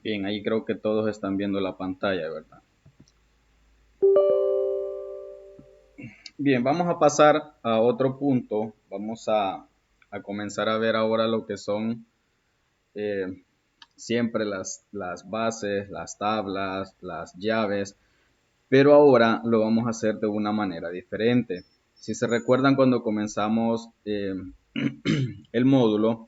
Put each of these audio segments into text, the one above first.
Bien, ahí creo que todos están viendo la pantalla, ¿verdad? Bien, vamos a pasar a otro punto. Vamos a comenzar a ver ahora lo que son eh, siempre las bases, las tablas, las llaves, pero ahora lo vamos a hacer de una manera diferente. Si se recuerdan cuando comenzamos el módulo,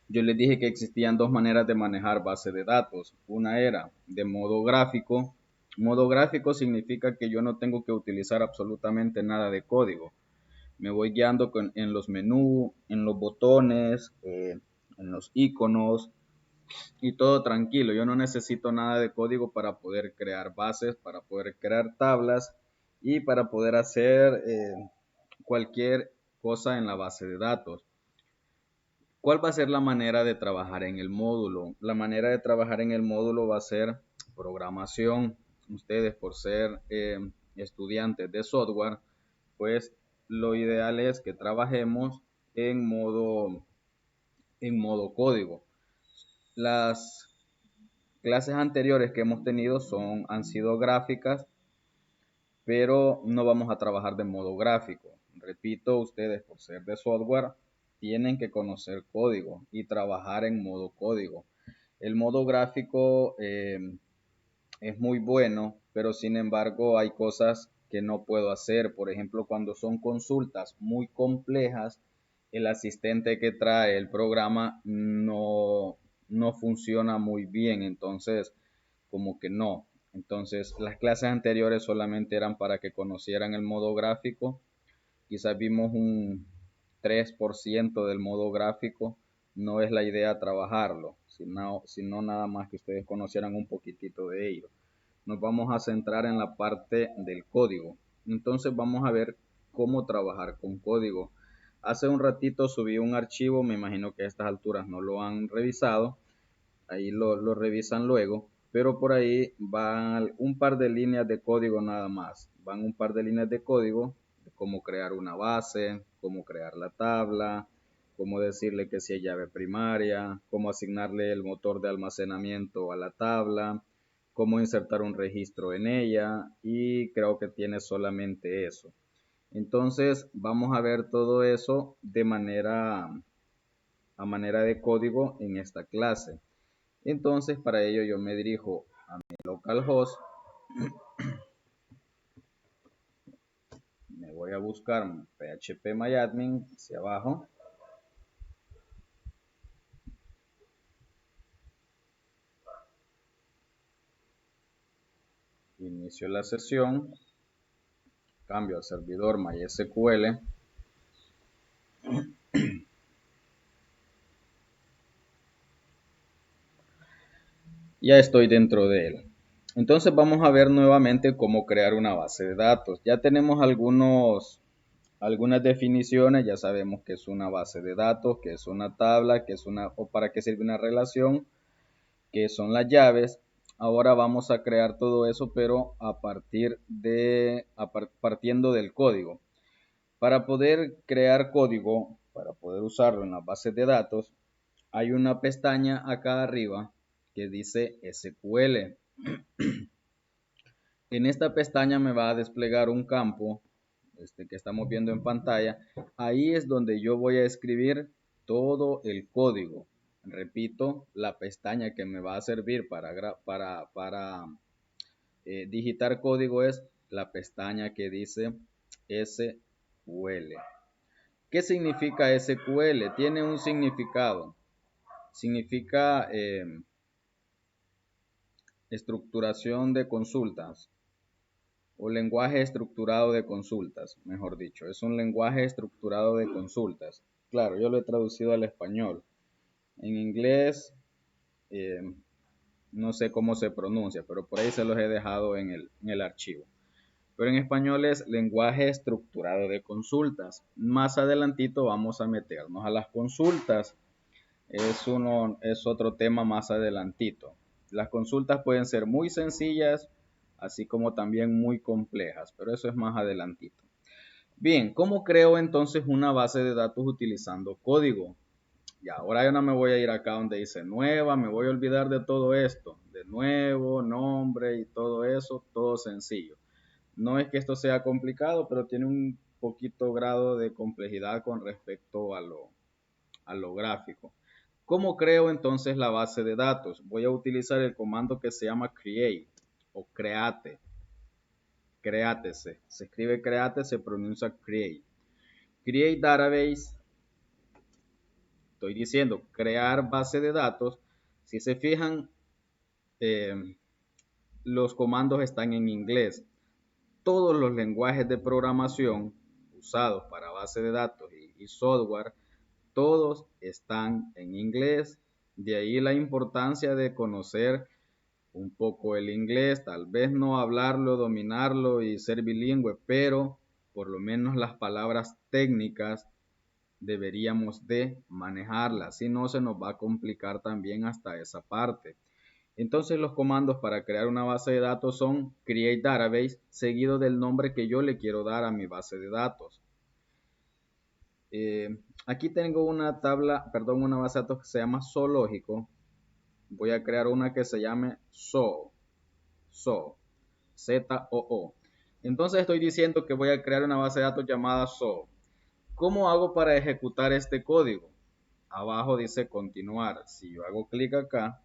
yo les dije que existían dos maneras de manejar base de datos. Una era de modo gráfico. Modo gráfico significa que yo no tengo que utilizar absolutamente nada de código. Me voy guiando en los menús, en los botones, en los iconos y todo tranquilo. Yo no necesito nada de código para poder crear bases, para poder crear tablas y para poder hacer cualquier cosa en la base de datos. ¿Cuál va a ser la manera de trabajar en el módulo? La manera de trabajar en el módulo va a ser programación. Ustedes, por ser estudiantes de software, pues lo ideal es que trabajemos en modo código. Las clases anteriores que hemos tenido han sido gráficas, pero no vamos a trabajar de modo gráfico. Repito, ustedes por ser de software tienen que conocer código y trabajar en modo código. El modo gráfico es muy bueno, pero sin embargo hay cosas que no puedo hacer. Por ejemplo, cuando son consultas muy complejas, el asistente que trae el programa no funciona muy bien. Entonces, como que no. Entonces, las clases anteriores solamente eran para que conocieran el modo gráfico. Quizás vimos un 3% del modo gráfico. No es la idea trabajarlo, sino nada más que ustedes conocieran un poquitito de ello. Nos vamos a centrar en la parte del código. Entonces vamos a ver cómo trabajar con código. Hace un ratito subí un archivo, me imagino que a estas alturas no lo han revisado, ahí lo revisan luego, pero por ahí van un par de líneas de código nada más. Van un par de líneas de código de cómo crear una base, cómo crear la tabla, cómo decirle que si hay llave primaria, cómo asignarle el motor de almacenamiento a la tabla, cómo insertar un registro en ella y creo que tiene solamente eso. Entonces vamos a ver todo eso a manera de código en esta clase. Entonces para ello yo me dirijo a mi localhost, me voy a buscar phpMyAdmin hacia abajo, inicio la sesión, cambio al servidor MySQL, ya estoy dentro de él. Entonces vamos a ver nuevamente cómo crear una base de datos. Ya tenemos algunas definiciones, ya sabemos que es una base de datos, que es una tabla, o para qué sirve una relación, que son las llaves. Ahora vamos a crear todo eso, pero partiendo del código. Para poder crear código, para poder usarlo en las bases de datos, hay una pestaña acá arriba que dice SQL. En esta pestaña me va a desplegar un campo, que estamos viendo en pantalla. Ahí es donde yo voy a escribir todo el código. Repito, la pestaña que me va a servir para digitar código es la pestaña que dice SQL. ¿Qué significa SQL? Tiene un significado. Significa estructuración de consultas o lenguaje estructurado de consultas, mejor dicho. Es un lenguaje estructurado de consultas. Claro, yo lo he traducido al español. En inglés, eh, no sé cómo se pronuncia, pero por ahí se los he dejado en el archivo. Pero en español es lenguaje estructurado de consultas. Más adelantito vamos a meternos a las consultas. Es otro tema más adelantito. Las consultas pueden ser muy sencillas, así como también muy complejas, pero eso es más adelantito. Bien, ¿cómo creo entonces una base de datos utilizando código? Y ahora yo no me voy a ir acá donde dice nueva, me voy a olvidar de todo esto, de nuevo, nombre y todo eso, todo sencillo. No es que esto sea complicado, pero tiene un poquito grado de complejidad con respecto a lo gráfico. ¿Cómo creo entonces la base de datos? Voy a utilizar el comando que se llama create o create. Create se escribe create, se pronuncia create. Create database, estoy diciendo crear base de datos. Si se fijan, eh, los comandos están en inglés. Todos los lenguajes de programación usados para base de datos y software, todos están en inglés. De ahí la importancia de conocer un poco el inglés, tal vez no hablarlo, dominarlo y ser bilingüe, pero por lo menos las palabras técnicas deberíamos de manejarlas, si no se nos va a complicar también hasta esa parte. Entonces los comandos para crear una base de datos son create database seguido del nombre que yo le quiero dar a mi base de datos. Aquí tengo una una base de datos que se llama zoológico. Voy a crear una que se llame zoo, Z-O-O. Entonces estoy diciendo que voy a crear una base de datos llamada zoo. ¿Cómo hago para ejecutar este código? Abajo dice continuar. Si yo hago clic acá,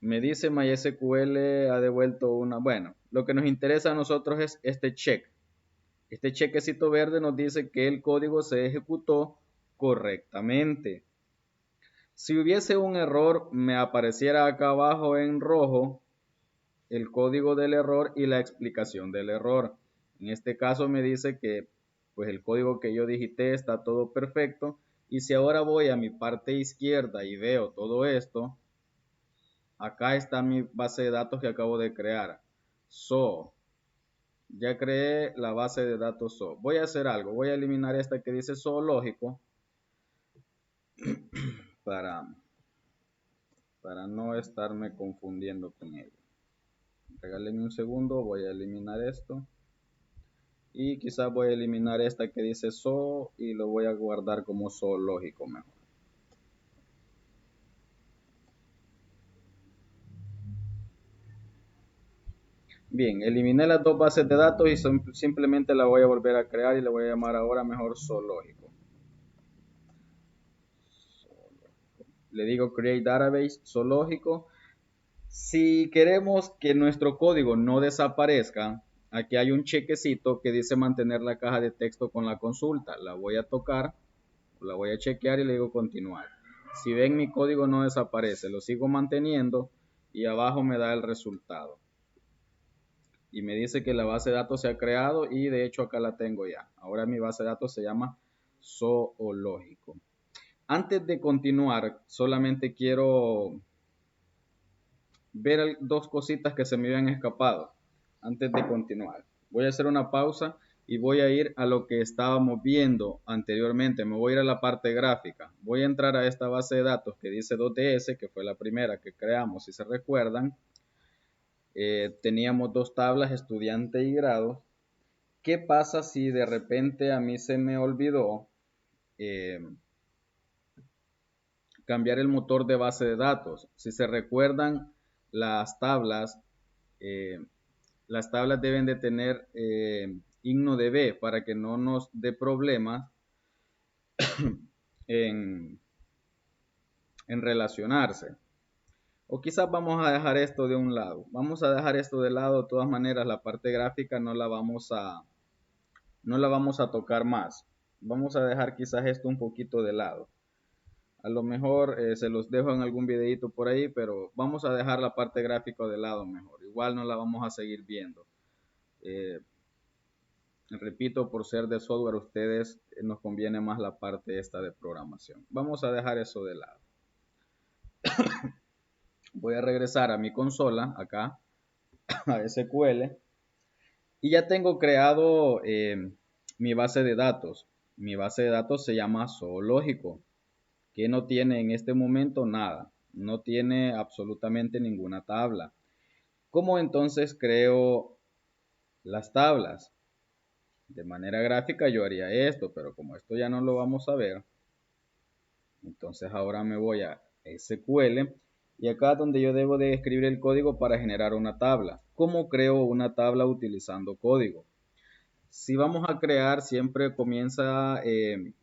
me dice MySQL ha devuelto una. Bueno, lo que nos interesa a nosotros es este check. Este chequecito verde nos dice que el código se ejecutó correctamente. Si hubiese un error, me apareciera acá abajo en rojo el código del error y la explicación del error. En este caso me dice que pues el código que yo digité está todo perfecto. Y si ahora voy a mi parte izquierda y veo todo esto, acá está mi base de datos que acabo de crear. Ya creé la base de datos Voy a hacer algo. Voy a eliminar esta que dice zoológico para, para no estarme confundiendo con ella. Regálenme un segundo. Voy a eliminar esto. Y quizás voy a eliminar esta que dice y lo voy a guardar como zoológico mejor. Bien, eliminé las dos bases de datos y simplemente la voy a volver a crear y le voy a llamar ahora mejor zoológico. Le digo create database zoológico. Si queremos que nuestro código no desaparezca, aquí hay un chequecito que dice mantener la caja de texto con la consulta. La voy a tocar, la voy a chequear y le digo continuar. Si ven, mi código no desaparece, lo sigo manteniendo y abajo me da el resultado. Y me dice que la base de datos se ha creado y de hecho acá la tengo ya. Ahora mi base de datos se llama zoológico. Antes de continuar, solamente quiero ver dos cositas que se me habían escapado antes de continuar. Voy a hacer una pausa y voy a ir a lo que estábamos viendo anteriormente. Me voy a ir a la parte gráfica. Voy a entrar a esta base de datos que dice 2DS, que fue la primera que creamos, si se recuerdan. Teníamos dos tablas, estudiante y grado. ¿Qué pasa si de repente a mí se me olvidó eh, cambiar el motor de base de datos? Si se recuerdan, las tablas, eh, las tablas deben de tener himno de B para que no nos dé problemas en, en relacionarse. O quizás vamos a dejar esto de un lado. Vamos a dejar esto de lado. De todas maneras, la parte gráfica no la vamos a tocar más. Vamos a dejar quizás esto un poquito de lado. A lo mejor se los dejo en algún videito por ahí, pero vamos a dejar la parte gráfica de lado mejor. Igual no la vamos a seguir viendo. Repito, por ser de software, ustedes nos conviene más la parte esta de programación. Vamos a dejar eso de lado. Voy a regresar a mi consola, acá, a SQL. Y ya tengo creado mi base de datos. Mi base de datos se llama zoológico, que no tiene en este momento nada. No tiene absolutamente ninguna tabla. ¿Cómo entonces creo las tablas? De manera gráfica yo haría esto, pero como esto ya no lo vamos a ver, entonces ahora me voy a SQL y acá es donde yo debo de escribir el código para generar una tabla. ¿Cómo creo una tabla utilizando código? Si vamos a crear, siempre comienza el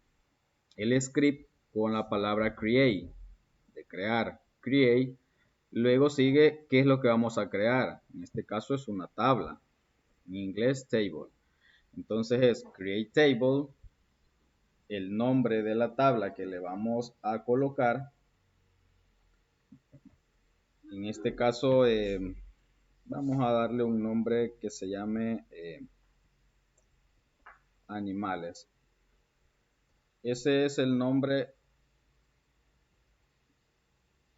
script con la palabra create, de crear, create. Luego sigue qué es lo que vamos a crear. En este caso es una tabla. En inglés, table. Entonces es create table, el nombre de la tabla que le vamos a colocar. En este caso vamos a darle un nombre que se llame animales. Ese es el nombre.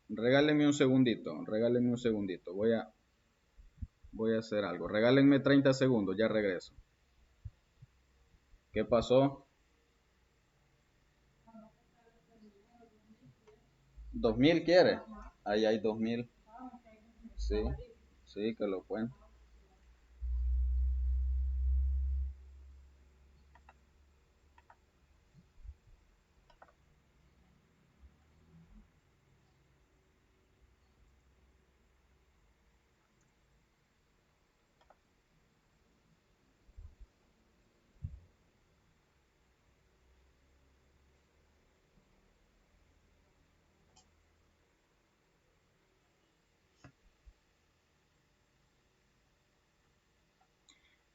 Regálenme un segundito, regálenme un segundito. Voy a hacer algo. Regálenme 30 segundos, ya regreso. ¿Qué pasó? ¿2000 quiere? Ahí hay 2000. Sí, sí, que lo cuento.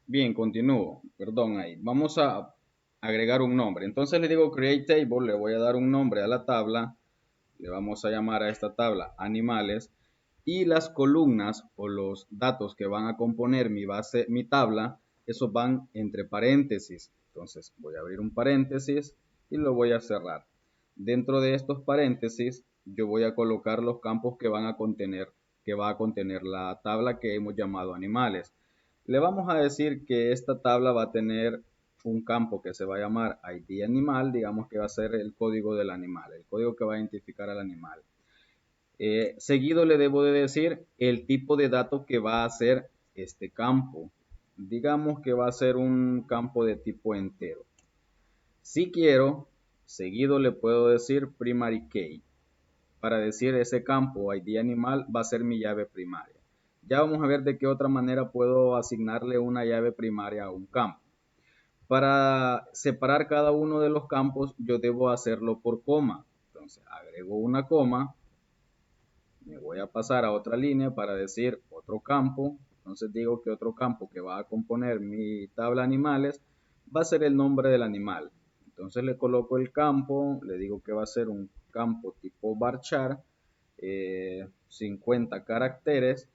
Bien, continúo. Perdón ahí. Vamos a agregar un nombre. Entonces le digo create table, le voy a dar un nombre a la tabla. Le vamos a llamar a esta tabla animales. Y las columnas o los datos que van a componer mi base, mi tabla, esos van entre paréntesis. Entonces voy a abrir un paréntesis y lo voy a cerrar. Dentro de estos paréntesis yo voy a colocar los campos que van a contener, que va a contener la tabla que hemos llamado animales. Le vamos a decir que esta tabla va a tener un campo que se va a llamar ID animal, digamos que va a ser el código del animal, el código que va a identificar al animal. Seguido le debo de decir el tipo de datos que va a ser este campo. Digamos que va a ser un campo de tipo entero. Si quiero, seguido le puedo decir primary key. Para decir ese campo ID animal va a ser mi llave primaria. Ya vamos a ver de qué otra manera puedo asignarle una llave primaria a un campo. Para separar cada uno de los campos yo debo hacerlo por coma. Entonces agrego una coma, me voy a pasar a otra línea para decir otro campo. Entonces digo que otro campo que va a componer mi tabla animales va a ser el nombre del animal. Entonces le coloco el campo, le digo que va a ser un campo tipo varchar, 50 caracteres.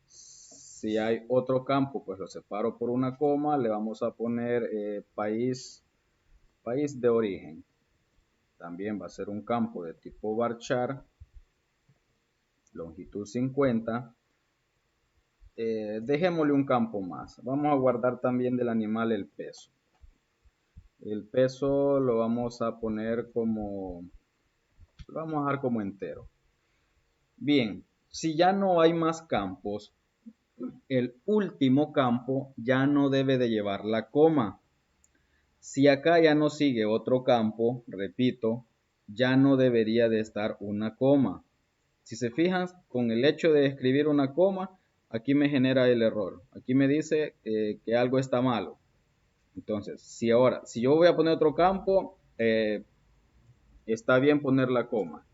Si hay otro campo, pues lo separo por una coma, le vamos a poner país de origen. También va a ser un campo de tipo varchar, longitud 50. Dejémosle un campo más. Vamos a guardar también del animal el peso. El peso lo vamos a poner como, lo vamos a dejar como entero. Bien, si ya no hay más campos, el último campo ya no debe de llevar la coma. Si acá ya no sigue otro campo, repito, ya no debería de estar una coma. Si se fijan, con el hecho de escribir una coma, aquí me genera el error. Aquí me dice que algo está malo. Entonces, si yo voy a poner otro campo, está bien poner la coma.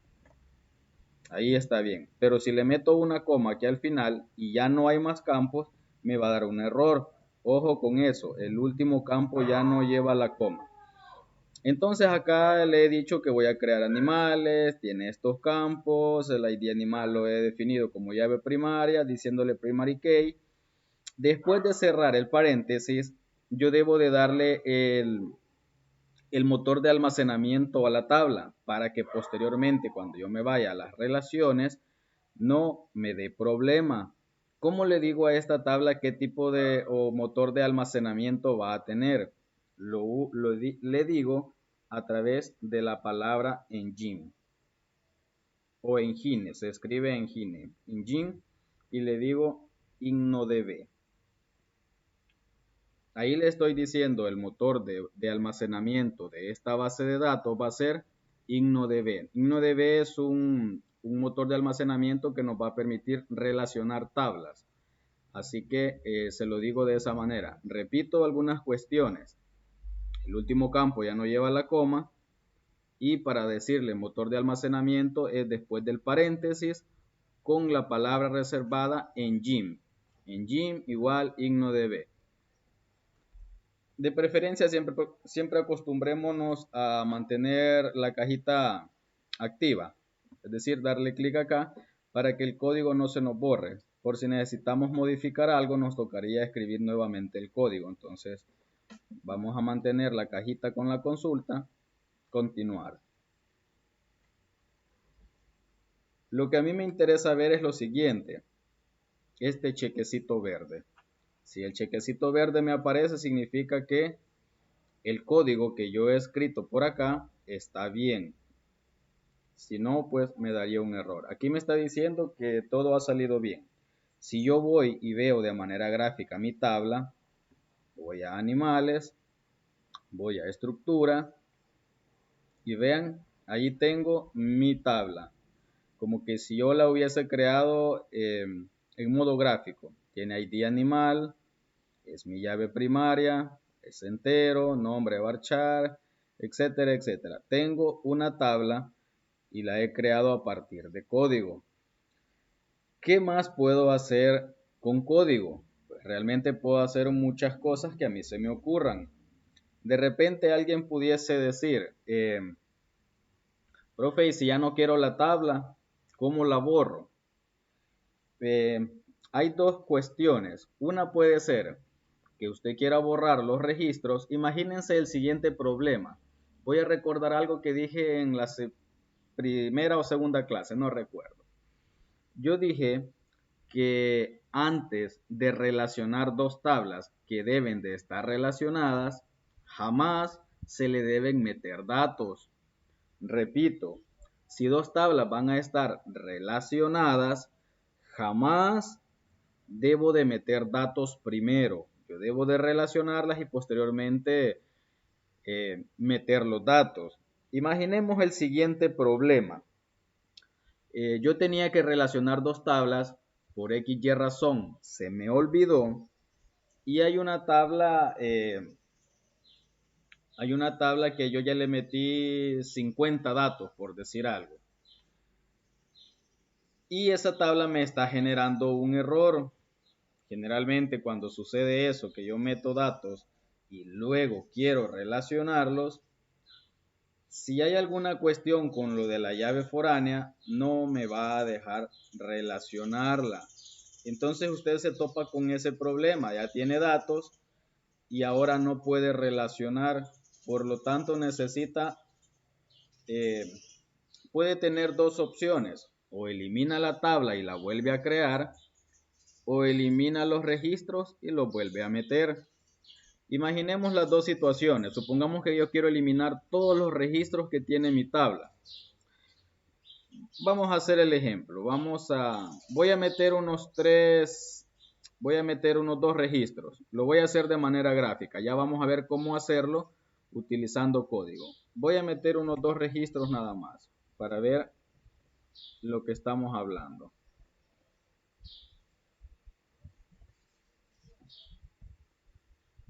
Ahí está bien. Pero si le meto una coma aquí al final y ya no hay más campos, me va a dar un error. Ojo con eso, el último campo ya no lleva la coma. Entonces acá le he dicho que voy a crear animales, tiene estos campos, el ID animal lo he definido como llave primaria, diciéndole primary key. Después de cerrar el paréntesis, yo debo de darle el motor de almacenamiento a la tabla para que posteriormente cuando yo me vaya a las relaciones no me dé problema. ¿Cómo le digo a esta tabla qué tipo de o motor de almacenamiento va a tener? Le digo a través de la palabra engine o engine, se escribe engine, y le digo InnoDB. Ahí le estoy diciendo el motor de almacenamiento de esta base de datos va a ser InnoDB. InnoDB es un motor de almacenamiento que nos va a permitir relacionar tablas. Así que se lo digo de esa manera. Repito algunas cuestiones. El último campo ya no lleva la coma. Y para decirle motor de almacenamiento es después del paréntesis con la palabra reservada engine. Engine igual InnoDB. De preferencia siempre acostumbrémonos a mantener la cajita activa, es decir, darle clic acá para que el código no se nos borre. Por si necesitamos modificar algo, nos tocaría escribir nuevamente el código. Entonces, vamos a mantener la cajita con la consulta, continuar. Lo que a mí me interesa ver es lo siguiente, este chequecito verde. Si el chequecito verde me aparece, significa que el código que yo he escrito por acá está bien. Si no, pues me daría un error. Aquí me está diciendo que todo ha salido bien. Si yo voy y veo de manera gráfica mi tabla, voy a animales, voy a estructura y vean, ahí tengo mi tabla. Como que si yo la hubiese creado en modo gráfico. Tiene ID animal, es mi llave primaria, es entero, nombre varchar, etcétera, etcétera. Tengo una tabla y la he creado a partir de código. ¿Qué más puedo hacer con código? Pues realmente puedo hacer muchas cosas que a mí se me ocurran. De repente alguien pudiese decir, profe, y si ya no quiero la tabla, ¿cómo la borro? Hay dos cuestiones. Una puede ser que usted quiera borrar los registros. Imagínense el siguiente problema. Voy a recordar algo que dije en la primera o segunda clase, no recuerdo. Yo dije que antes de relacionar dos tablas que deben de estar relacionadas, jamás se le deben meter datos. Repito, si dos tablas van a estar relacionadas, jamás debo de meter datos primero. Yo debo de relacionarlas y posteriormente meter los datos. Imaginemos el siguiente problema. Yo tenía que relacionar dos tablas, por X y razón se me olvidó y hay una tabla que yo ya le metí 50 datos, por decir algo. Y esa tabla me está generando un error. Generalmente cuando sucede eso, que yo meto datos y luego quiero relacionarlos, si hay alguna cuestión con lo de la llave foránea, no me va a dejar relacionarla. Entonces usted se topa con ese problema, ya tiene datos y ahora no puede relacionar, por lo tanto puede tener dos opciones, o elimina la tabla y la vuelve a crear, o elimina los registros y los vuelve a meter. Imaginemos las dos situaciones. Supongamos que yo quiero eliminar todos los registros que tiene mi tabla. Vamos a hacer el ejemplo. Voy a meter unos dos registros. Lo voy a hacer de manera gráfica. Ya vamos a ver cómo hacerlo utilizando código. Voy a meter unos dos registros nada más para ver lo que estamos hablando.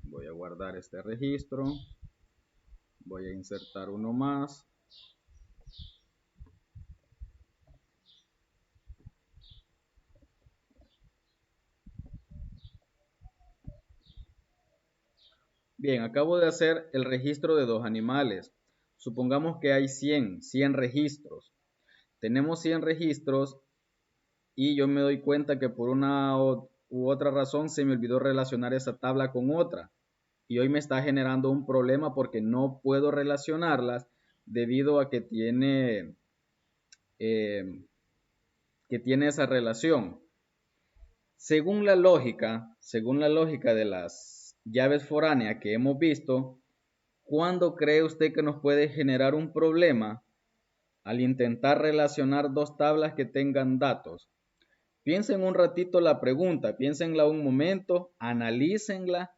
Voy a guardar este registro. Voy a insertar uno más. Bien, acabo de hacer el registro de dos animales. Supongamos que hay 100 registros. Tenemos 100 registros y yo me doy cuenta que por una u otra razón se me olvidó relacionar esa tabla con otra. Y hoy me está generando un problema porque no puedo relacionarlas debido a eh, que tiene esa relación. Según la lógica de las llaves foráneas que hemos visto, ¿cuándo cree usted que nos puede generar un problema al intentar relacionar dos tablas que tengan datos? Piensen un ratito la pregunta, piénsenla un momento, analícenla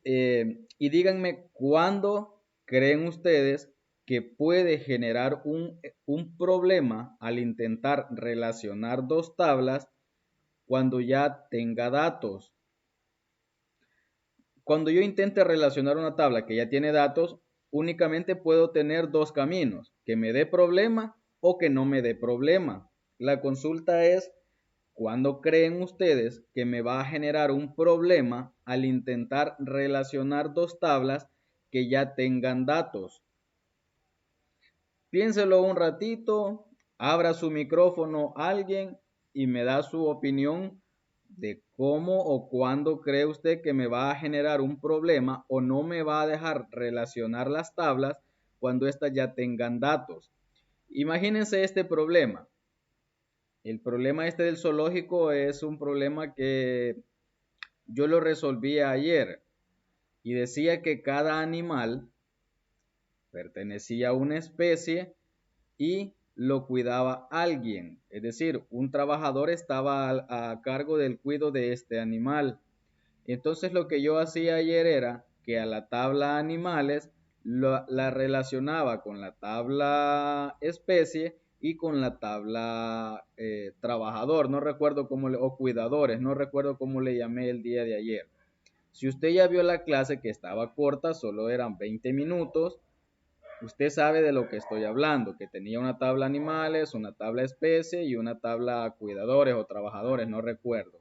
Y díganme cuándo creen ustedes que puede generar un problema al intentar relacionar dos tablas cuando ya tenga datos. Cuando yo intente relacionar una tabla que ya tiene datos, únicamente puedo tener dos caminos, que me dé problema o que no me dé problema. La consulta es, ¿cuándo creen ustedes que me va a generar un problema al intentar relacionar dos tablas que ya tengan datos? Piénselo un ratito, abra su micrófono alguien y me da su opinión de cómo o cuándo cree usted que me va a generar un problema o no me va a dejar relacionar las tablas cuando éstas ya tengan datos. Imagínense este problema. El problema este del zoológico es un problema que yo lo resolví ayer y decía que cada animal pertenecía a una especie y lo cuidaba alguien, es decir, un trabajador estaba a cargo del cuidado de este animal. Entonces lo que yo hacía ayer era que a la tabla animales la relacionaba con la tabla especie y con la tabla trabajador, no recuerdo cómo o cuidadores, no recuerdo cómo le llamé el día de ayer. Si usted ya vio la clase que estaba corta, solo eran 20 minutos, usted sabe de lo que estoy hablando, que tenía una tabla animales, una tabla especie y una tabla cuidadores o trabajadores, no recuerdo.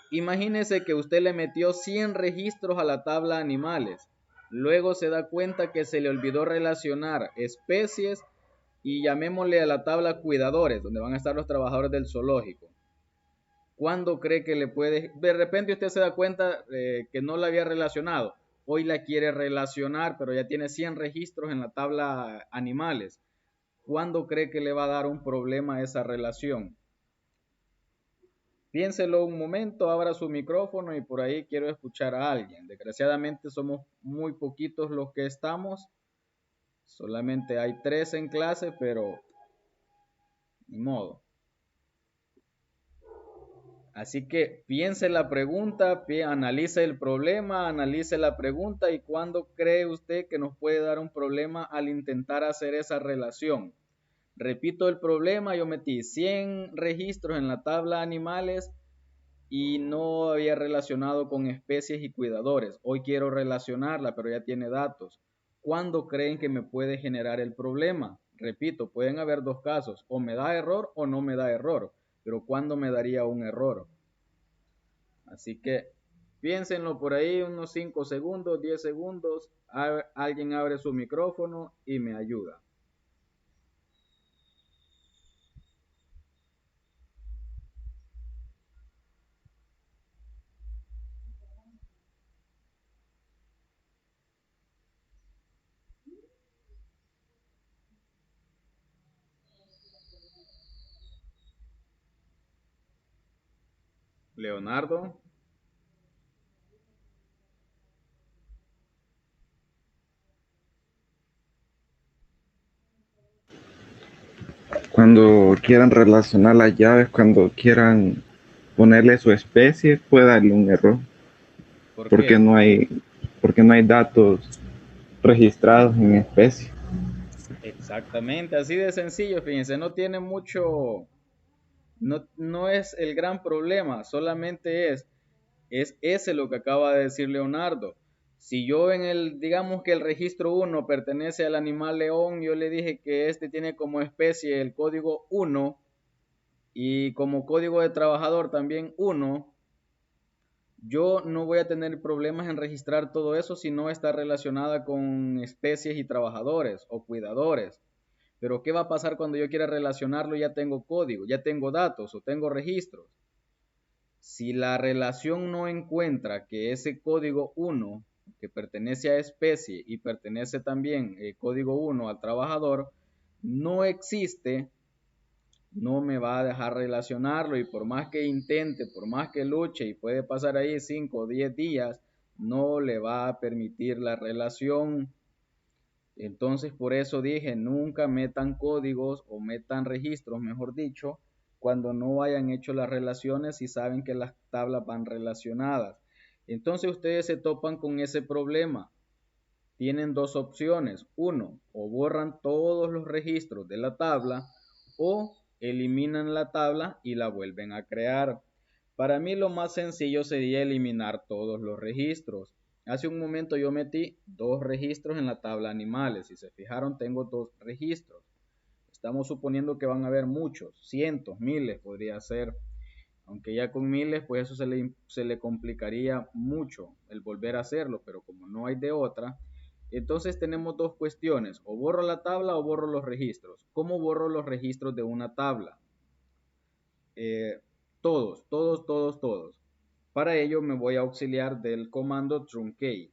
Imagínese que usted le metió 100 registros a la tabla animales. Luego se da cuenta que se le olvidó relacionar especies y llamémosle a la tabla cuidadores, donde van a estar los trabajadores del zoológico. ¿Cuándo cree que le puede? De repente usted se da cuenta que no la había relacionado. Hoy la quiere relacionar, pero ya tiene 100 registros en la tabla animales. ¿Cuándo cree que le va a dar un problema a esa relación? Piénselo un momento, abra su micrófono y por ahí quiero escuchar a alguien. Desgraciadamente somos muy poquitos los que estamos. Solamente hay 3 en clase, pero ni modo. Así que piense la pregunta, analice el problema, analice la pregunta y cuándo cree usted que nos puede dar un problema al intentar hacer esa relación. Repito el problema, yo metí 100 registros en la tabla animales y no había relacionado con especies y cuidadores. Hoy quiero relacionarla, pero ya tiene datos. ¿Cuándo creen que me puede generar el problema? Repito, pueden haber dos casos, o me da error o no me da error, pero ¿cuándo me daría un error? Así que piénsenlo por ahí unos 5 segundos, 10 segundos, alguien abre su micrófono y me ayuda. Leonardo. Cuando quieran relacionar las llaves, cuando quieran ponerle su especie, puede darle un error, ¿Por porque qué? no hay datos registrados en especie. Exactamente, así de sencillo, fíjense, no tiene mucho, no es el gran problema, solamente es ese lo que acaba de decir Leonardo. Si yo digamos que el registro 1 pertenece al animal león, yo le dije que este tiene como especie el código 1 y como código de trabajador también 1, yo no voy a tener problemas en registrar todo eso si no está relacionada con especies y trabajadores o cuidadores. Pero ¿qué va a pasar cuando yo quiera relacionarlo? Ya tengo código, ya tengo datos o tengo registros. Si la relación no encuentra que ese código 1 que pertenece a especie y pertenece también el código 1 al trabajador, no existe, no me va a dejar relacionarlo y por más que intente, por más que luche y puede pasar ahí 5 o 10 días, no le va a permitir la relación. Entonces por eso dije, nunca metan códigos o metan registros, mejor dicho, cuando no hayan hecho las relaciones y saben que las tablas van relacionadas. Entonces ustedes se topan con ese problema. Tienen dos opciones. Uno, o borran todos los registros de la tabla o eliminan la tabla y la vuelven a crear. Para mí lo más sencillo sería eliminar todos los registros. Hace un momento yo metí dos registros en la tabla animales. Si se fijaron, tengo dos registros. Estamos suponiendo que van a haber muchos, cientos, miles podría ser. Aunque ya con miles, pues eso se le complicaría mucho el volver a hacerlo, pero como no hay de otra, entonces tenemos dos cuestiones, o borro la tabla o borro los registros. ¿Cómo borro los registros de una tabla? Todos, todos, todos, todos. Para ello me voy a auxiliar del comando truncate.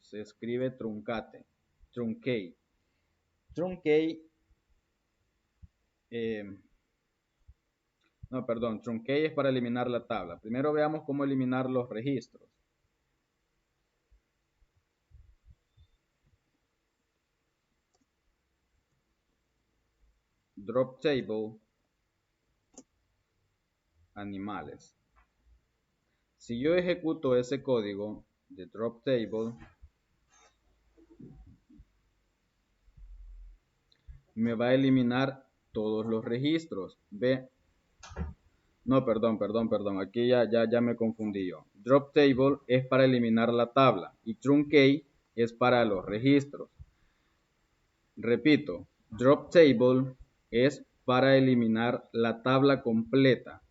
Se escribe truncate, truncate. Truncate, eh, no, perdón, truncate es para eliminar la tabla. Primero veamos cómo eliminar los registros. Drop table, animales. Si yo ejecuto ese código de drop table, me va a eliminar todos los registros. Ve, no, perdón, aquí ya me confundí yo. Drop table es para eliminar la tabla y truncate es para los registros. Repito, drop table es para eliminar la tabla completa.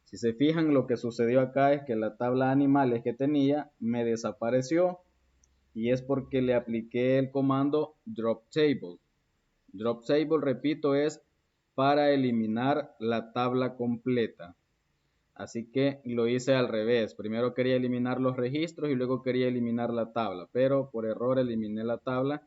Si se fijan, lo que sucedió acá es que la tabla de animales que tenía me desapareció y es porque le apliqué el comando drop table. Drop table, repito, es para eliminar la tabla completa. Así que lo hice al revés. Primero quería eliminar los registros y luego quería eliminar la tabla, pero por error eliminé la tabla.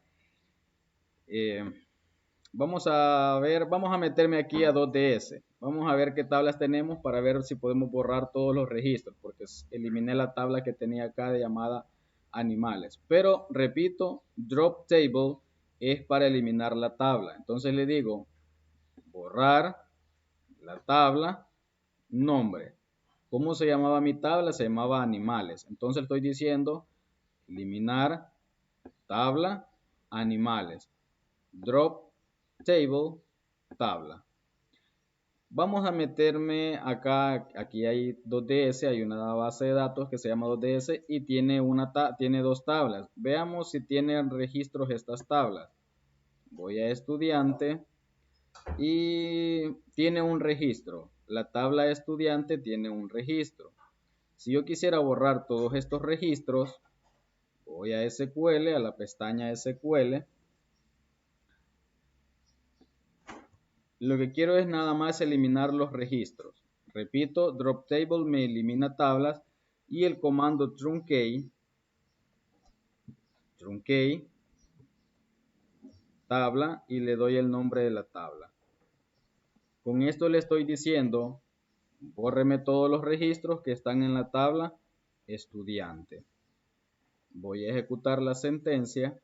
Vamos a ver, vamos a meterme aquí a 2DS. Vamos a ver qué tablas tenemos para ver si podemos borrar todos los registros, porque eliminé la tabla que tenía acá de llamada animales. Pero repito, drop table es para eliminar la tabla. Entonces le digo borrar la tabla, nombre. ¿Cómo se llamaba mi tabla? Se llamaba animales. Entonces estoy diciendo eliminar tabla, animales. Drop table, tabla. Vamos a meterme acá, aquí hay 2DS, hay una base de datos que se llama 2DS y tiene dos tablas. Veamos si tienen registros estas tablas. Voy a estudiante y tiene un registro. La tabla de estudiante tiene un registro. Si yo quisiera borrar todos estos registros, voy a SQL, a la pestaña SQL. Lo que quiero es nada más eliminar los registros. Repito, drop table me elimina tablas y el comando truncate, tabla y le doy el nombre de la tabla. Con esto le estoy diciendo, bórreme todos los registros que están en la tabla estudiante. Voy a ejecutar la sentencia.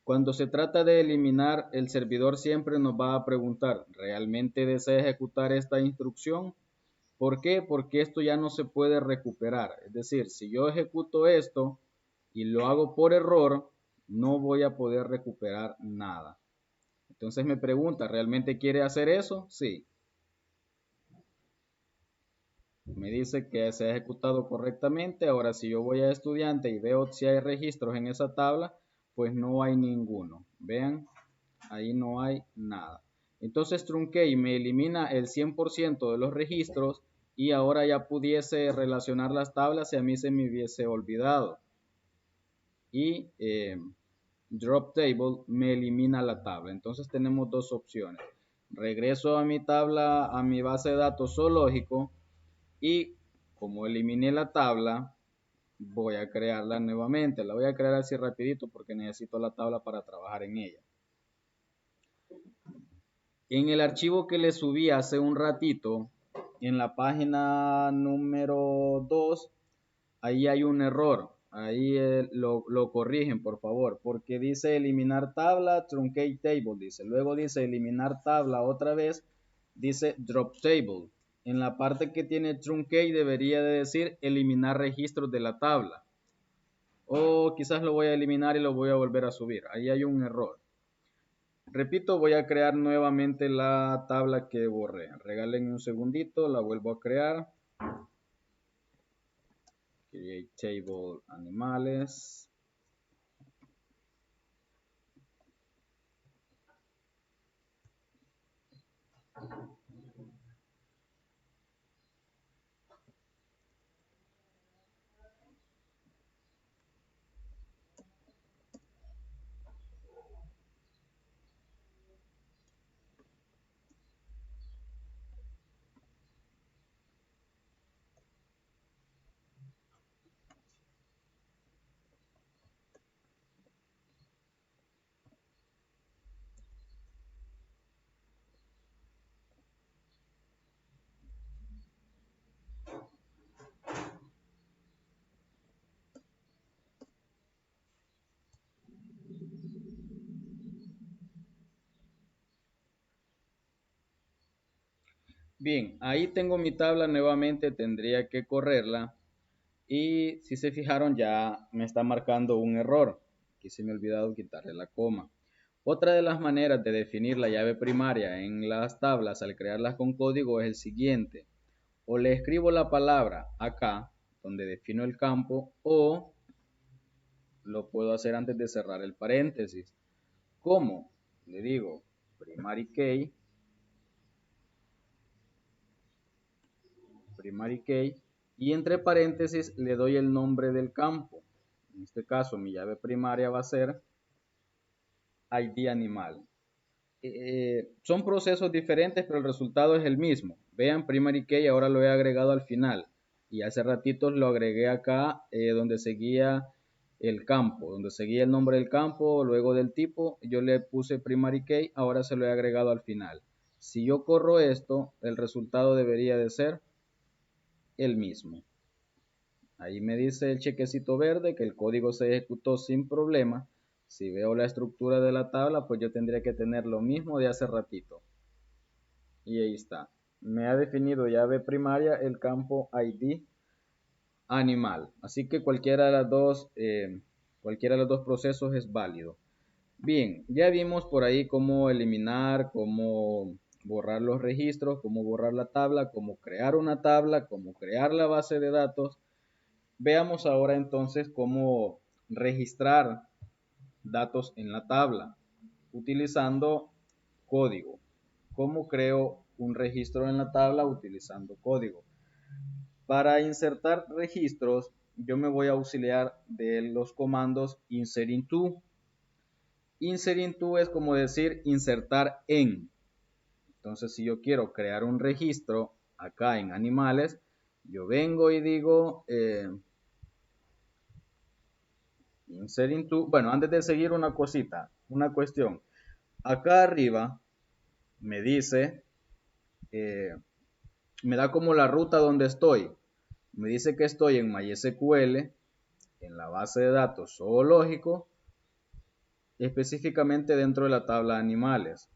Cuando se trata de eliminar, el servidor siempre nos va a preguntar, ¿realmente desea ejecutar esta instrucción? ¿Por qué? Porque esto ya no se puede recuperar. Es decir, si yo ejecuto esto y lo hago por error, no voy a poder recuperar nada. Entonces me pregunta, ¿realmente quiere hacer eso? Sí. Me dice que se ha ejecutado correctamente. Ahora, si yo voy a estudiante y veo si hay registros en esa tabla, pues no hay ninguno. Vean, ahí no hay nada. Entonces Truncate me elimina el 100% de los registros y ahora ya pudiese relacionar las tablas si a mí se me hubiese olvidado. Y Drop Table me elimina la tabla. Entonces tenemos dos opciones. Regreso a mi tabla, a mi base de datos zoológico y como eliminé la tabla, voy a crearla nuevamente. La voy a crear así rapidito porque necesito la tabla para trabajar en ella. En el archivo que le subí hace un ratito, en la página número 2, ahí hay un error. Ahí lo corrigen, por favor, porque dice eliminar tabla, truncate table, dice. Luego dice eliminar tabla otra vez, dice drop table. En la parte que tiene truncate debería de decir eliminar registros de la tabla. O quizás lo voy a eliminar y lo voy a volver a subir. Ahí hay un error. Repito, voy a crear nuevamente la tabla que borré. Regalen un segundito, la vuelvo a crear. Create table animales. Bien, ahí tengo mi tabla nuevamente, tendría que correrla. Y si se fijaron ya me está marcando un error. Aquí se me ha olvidado quitarle la coma. Otra de las maneras de definir la llave primaria en las tablas al crearlas con código es el siguiente. O le escribo la palabra acá, donde defino el campo, o lo puedo hacer antes de cerrar el paréntesis. ¿Cómo? Le digo primary key, y entre paréntesis le doy el nombre del campo. En este caso mi llave primaria va a ser ID animal. Son procesos diferentes, pero el resultado es el mismo. Vean, primary key ahora lo he agregado al final. Y hace ratito lo agregué acá donde seguía el campo, donde seguía el nombre del campo, luego del tipo, yo le puse primary key, ahora se lo he agregado al final. Si yo corro esto, el resultado debería de ser el mismo. Ahí me dice el chequecito verde que el código se ejecutó sin problema. Si veo la estructura de la tabla, pues yo tendría que tener lo mismo de hace ratito. Y ahí está. Me ha definido llave primaria el campo ID animal. Así que cualquiera de los dos procesos es válido. Bien, ya vimos por ahí cómo eliminar, cómo borrar los registros, cómo borrar la tabla, cómo crear una tabla, cómo crear la base de datos. Veamos ahora entonces cómo registrar datos en la tabla utilizando código. ¿Cómo creo un registro en la tabla utilizando código? Para insertar registros, yo me voy a auxiliar de los comandos insert into. Insert into es como decir insertar en. Entonces, si yo quiero crear un registro acá en animales, yo vengo y digo insert into. Bueno, antes de seguir una cosita, una cuestión. Acá arriba me dice, me da como la ruta donde estoy. Me dice que estoy en MySQL, en la base de datos zoológico, específicamente dentro de la tabla animales.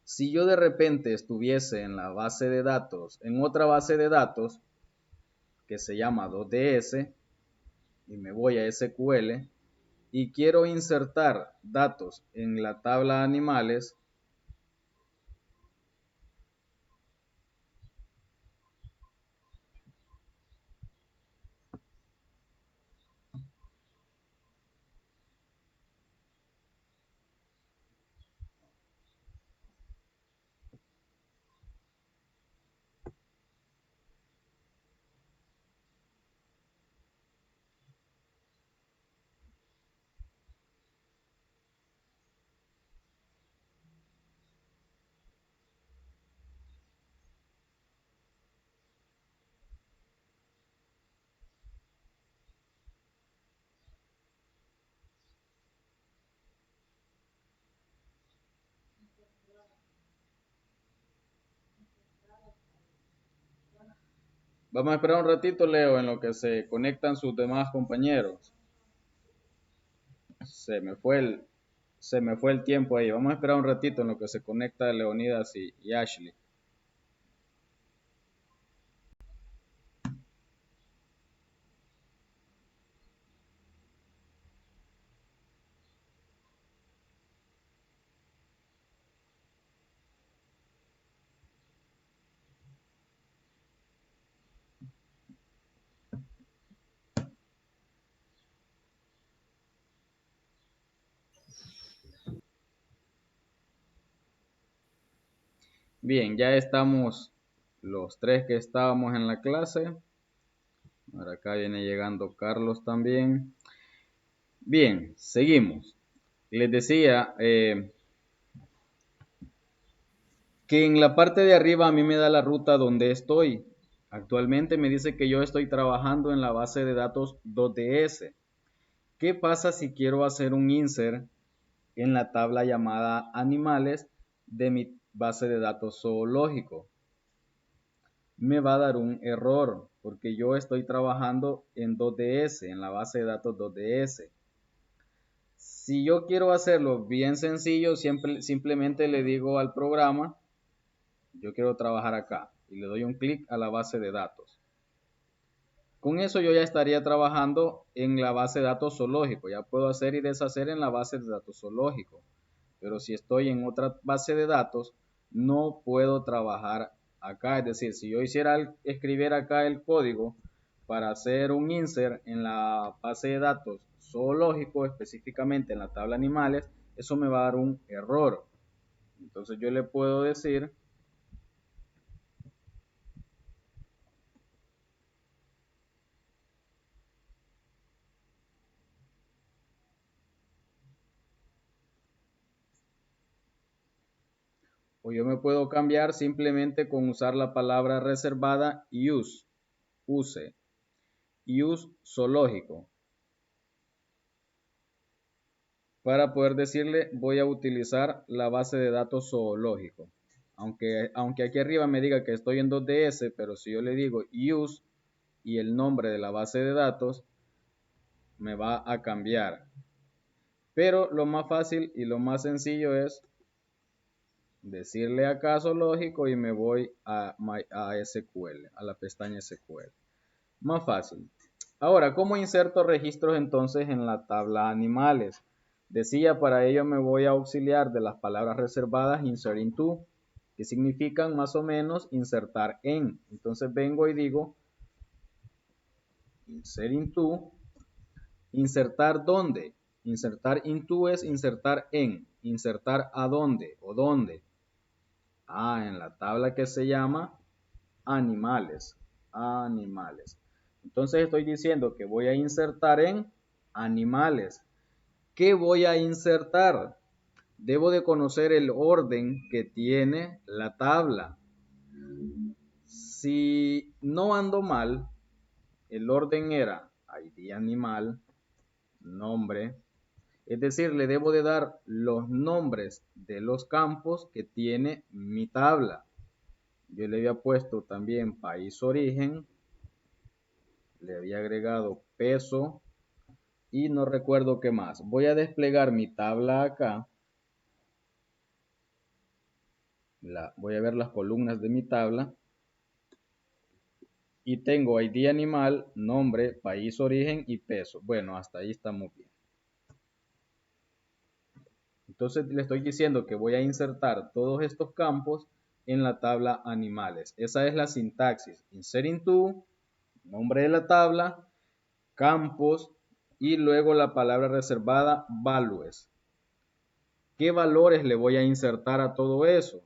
Si yo de repente estuviese en la base de datos, en otra base de datos que se llama 2DS, y me voy a SQL y quiero insertar datos en la tabla animales, vamos a esperar un ratito, Leo, en lo que se conectan sus demás compañeros. Se me fue el tiempo ahí. Vamos a esperar un ratito en lo que se conecta Leonidas y Ashley. Bien, ya estamos los tres que estábamos en la clase. Ahora acá viene llegando Carlos también. Bien, seguimos. Les decía que en la parte de arriba a mí me da la ruta donde estoy. Actualmente me dice que yo estoy trabajando en la base de datos 2DS. ¿Qué pasa si quiero hacer un insert en la tabla llamada animales de mi base de datos zoológico? Me va a dar un error porque yo estoy trabajando en 2DS, en la base de datos 2DS. Si yo quiero hacerlo bien sencillo, simplemente le digo al programa, yo quiero trabajar acá y le doy un clic a la base de datos. Con eso yo ya estaría trabajando en la base de datos zoológico. Ya puedo hacer y deshacer en la base de datos zoológico. Pero si estoy en otra base de datos, no puedo trabajar acá. Es decir, si yo hiciera escribir acá el código para hacer un insert en la base de datos zoológico, específicamente en la tabla animales, eso me va a dar un error. Entonces yo le puedo decir, o yo me puedo cambiar simplemente con usar la palabra reservada use zoológico, para poder decirle voy a utilizar la base de datos zoológico. Aunque aquí arriba me diga que estoy en 2DS, pero si yo le digo use y el nombre de la base de datos, me va a cambiar. Pero lo más fácil y lo más sencillo es decirle acá zoológico y me voy a SQL, a la pestaña SQL. Más fácil. Ahora, ¿cómo inserto registros entonces en la tabla animales? Decía, para ello me voy a auxiliar de las palabras reservadas insert into, que significan más o menos insertar en. Entonces vengo y digo insert into, insertar dónde. Insertar into es insertar en, insertar a dónde o dónde. En la tabla que se llama animales, animales. Entonces estoy diciendo que voy a insertar en animales. ¿Qué voy a insertar? Debo de conocer el orden que tiene la tabla. Si no ando mal, el orden era ID animal, nombre, es decir, le debo de dar los nombres de los campos que tiene mi tabla. Yo le había puesto también país origen, le había agregado peso y no recuerdo qué más. Voy a desplegar mi tabla acá. Voy a ver las columnas de mi tabla. Y tengo ID animal, nombre, país origen y peso. Bueno, hasta ahí estamos bien. Entonces le estoy diciendo que voy a insertar todos estos campos en la tabla animales. Esa es la sintaxis. Insert into, nombre de la tabla, campos y luego la palabra reservada values. ¿Qué valores le voy a insertar a todo eso?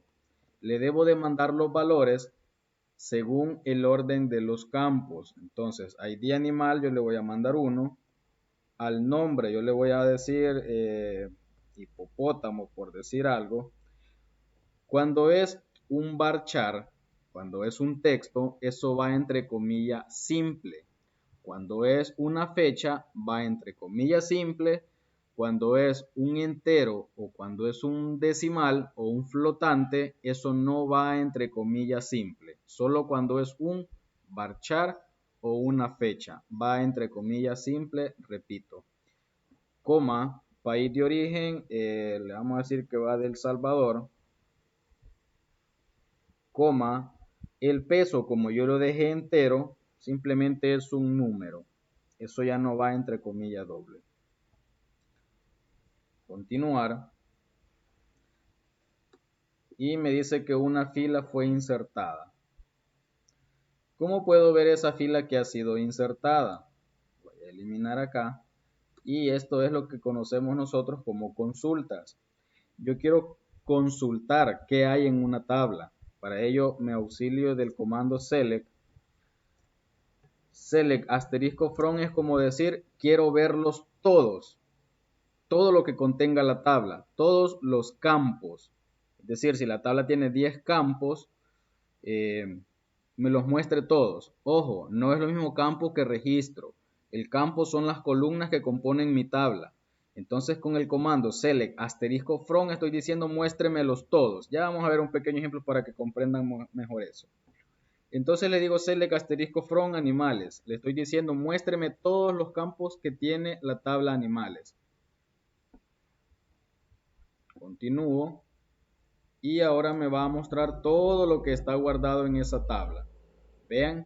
Le debo de mandar los valores según el orden de los campos. Entonces, ID animal yo le voy a mandar 1. Al nombre yo le voy a decir hipopótamo, por decir algo. Cuando es un varchar, cuando es un texto, eso va entre comillas simple. Cuando es una fecha, va entre comillas simple. Cuando es un entero o cuando es un decimal o un flotante, eso no va entre comillas simple. Solo cuando es un varchar o una fecha, va entre comillas simple, repito. Coma, país de origen, le vamos a decir que va del Salvador. Coma, el peso como yo lo dejé entero, simplemente es un número. Eso ya no va entre comillas doble. Continuar. Y me dice que una fila fue insertada. ¿Cómo puedo ver esa fila que ha sido insertada? Voy a eliminar acá. Y esto es lo que conocemos nosotros como consultas. Yo quiero consultar qué hay en una tabla. Para ello me auxilio del comando select. Select asterisco from es como decir, quiero verlos todos, todo lo que contenga la tabla, todos los campos. Es decir, si la tabla tiene 10 campos, me los muestre todos. Ojo, no es lo mismo campo que registro. El campo son las columnas que componen mi tabla. Entonces con el comando select asterisco from estoy diciendo muéstremelos todos. Ya vamos a ver un pequeño ejemplo para que comprendan mejor eso. Entonces le digo select asterisco from animales. Le estoy diciendo muéstreme todos los campos que tiene la tabla animales. Continúo. Y ahora me va a mostrar todo lo que está guardado en esa tabla. Vean,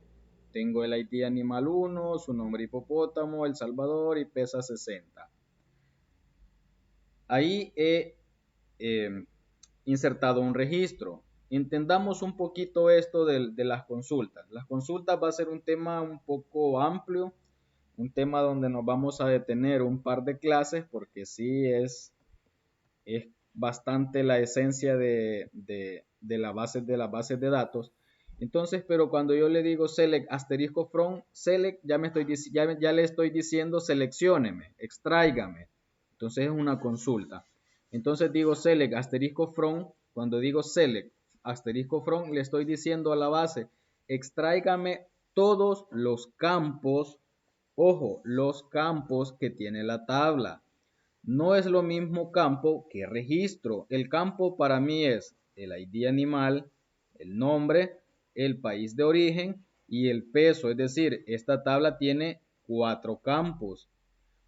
tengo el ID animal 1, su nombre hipopótamo, El Salvador y pesa 60. Ahí he insertado un registro. Entendamos un poquito esto de las consultas. Las consultas va a ser un tema un poco amplio, un tema donde nos vamos a detener un par de clases porque sí es bastante la esencia las bases de datos. Entonces, pero cuando yo le digo select asterisco from, select ya le estoy diciendo seleccióneme, extráigame. Entonces es una consulta. Entonces digo select asterisco from, cuando digo select asterisco from, le estoy diciendo a la base, extráigame todos los campos, ojo, los campos que tiene la tabla. No es lo mismo campo que registro. El campo para mí es el ID animal, el nombre, el país de origen y el peso. Es decir, esta tabla tiene 4 campos.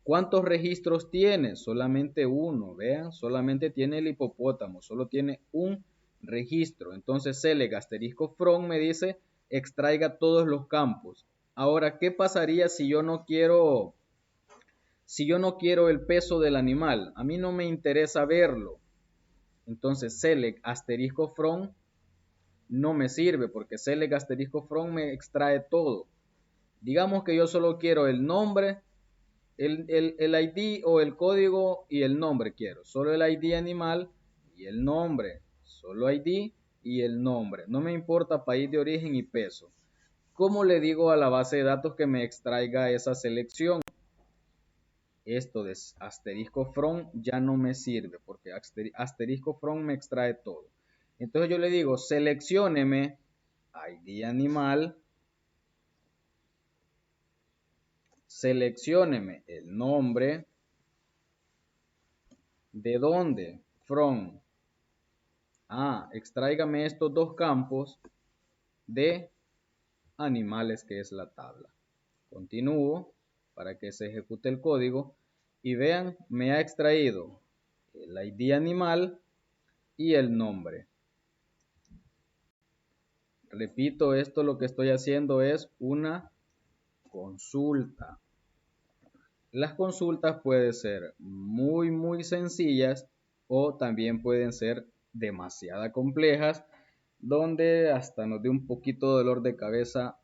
¿Cuántos registros tiene? Solamente uno. Vean, solamente tiene el hipopótamo. Solo tiene un registro. Entonces select asterisco from me dice extraiga todos los campos. Ahora, ¿qué pasaría si yo no quiero el peso del animal? A mí no me interesa verlo. Entonces select asterisco from no me sirve porque select asterisco from me extrae todo. Digamos que yo solo quiero el nombre, el ID o el código y el nombre quiero. Solo el ID animal y el nombre. Solo ID y el nombre. No me importa país de origen y peso. ¿Cómo le digo a la base de datos que me extraiga esa selección? Esto de asterisco from ya no me sirve porque asterisco from me extrae todo. Entonces yo le digo, seleccióneme ID animal, seleccióneme el nombre, ¿de dónde? From. Extráigame estos dos campos de animales que es la tabla. Continúo para que se ejecute el código y vean, me ha extraído el ID animal y el nombre. Repito, esto lo que estoy haciendo es una consulta. Las consultas pueden ser muy sencillas o también pueden ser demasiado complejas, donde hasta nos dé un poquito de dolor de cabeza,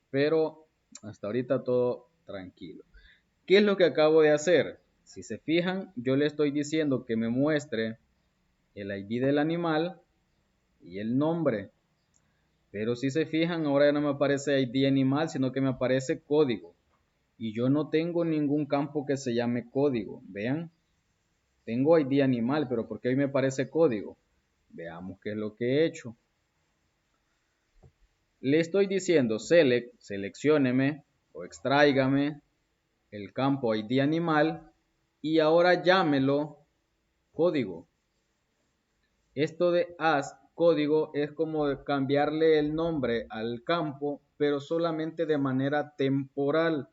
pero hasta ahorita todo tranquilo. ¿Qué es lo que acabo de hacer? Si se fijan, yo le estoy diciendo que me muestre el ID del animal y el nombre. Pero si se fijan, ahora ya no me aparece ID animal, sino que me aparece código. Y yo no tengo ningún campo que se llame código. Vean, tengo ID animal, pero ¿por qué hoy me aparece código? Veamos qué es lo que he hecho. Le estoy diciendo select, seleccióneme o extráigame el campo ID animal y ahora llámelo código. Esto de as código es como cambiarle el nombre al campo, pero solamente de manera temporal.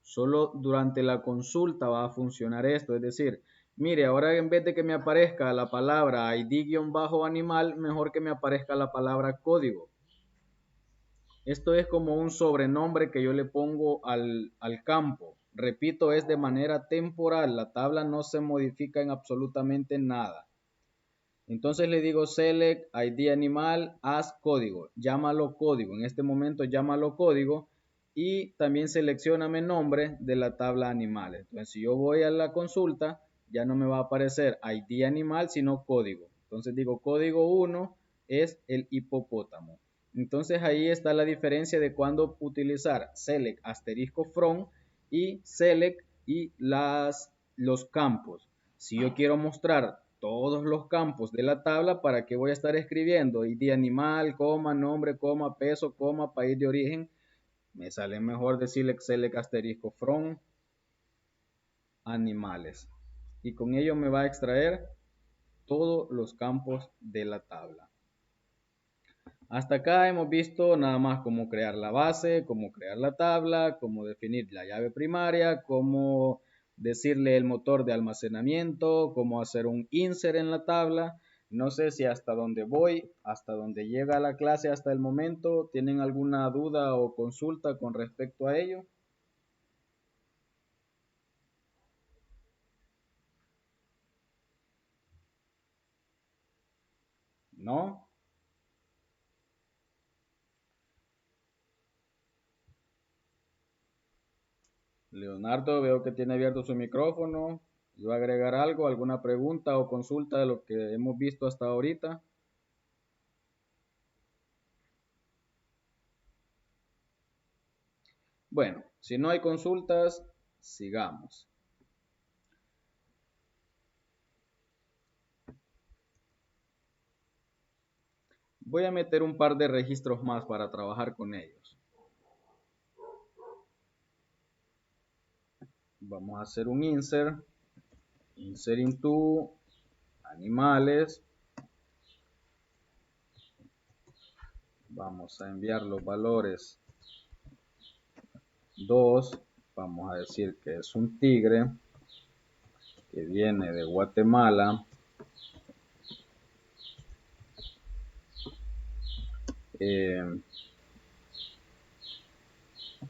Solo durante la consulta va a funcionar esto. Es decir, mire, ahora en vez de que me aparezca la palabra ID-animal, mejor que me aparezca la palabra código. Esto es como un sobrenombre que yo le pongo al campo. Repito, es de manera temporal. La tabla no se modifica en absolutamente nada. Entonces le digo select ID animal as código. Llámalo código. En este momento llámalo código. Y también seleccioname nombre de la tabla animales. Entonces si yo voy a la consulta, ya no me va a aparecer ID animal, sino código. Entonces digo código 1 es el hipopótamo. Entonces ahí está la diferencia de cuándo utilizar select asterisco from y select y los campos. Si yo quiero mostrar todos los campos de la tabla, ¿para qué voy a estar escribiendo ID animal, coma, nombre, coma, peso, coma, país de origen? Me sale mejor decirle select asterisco from animales. Y con ello me va a extraer todos los campos de la tabla. Hasta acá hemos visto nada más cómo crear la base, cómo crear la tabla, cómo definir la llave primaria, cómo decirle el motor de almacenamiento, cómo hacer un insert en la tabla. No sé si hasta donde voy, hasta donde llega la clase hasta el momento, ¿tienen alguna duda o consulta con respecto a ello? ¿No? Leonardo, veo que tiene abierto su micrófono. ¿Iba a agregar algo, alguna pregunta o consulta de lo que hemos visto hasta ahorita? Bueno, si no hay consultas, sigamos. Voy a meter un par de registros más para trabajar con ellos. Vamos a hacer un insert into animales. Vamos a enviar los valores 2. Vamos a decir que es un tigre que viene de Guatemala.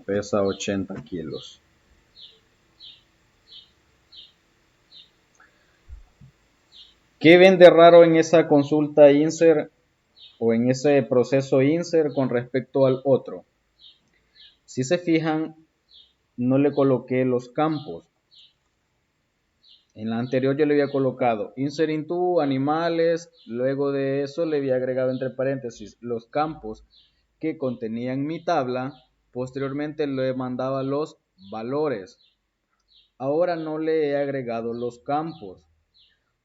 Pesa 80 kilos. ¿Qué ven de raro en esa consulta insert o en ese proceso insert con respecto al otro? Si se fijan, no le coloqué los campos. En la anterior yo le había colocado insert into animales, luego de eso le había agregado entre paréntesis los campos que contenían mi tabla, posteriormente le mandaba los valores. Ahora no le he agregado los campos.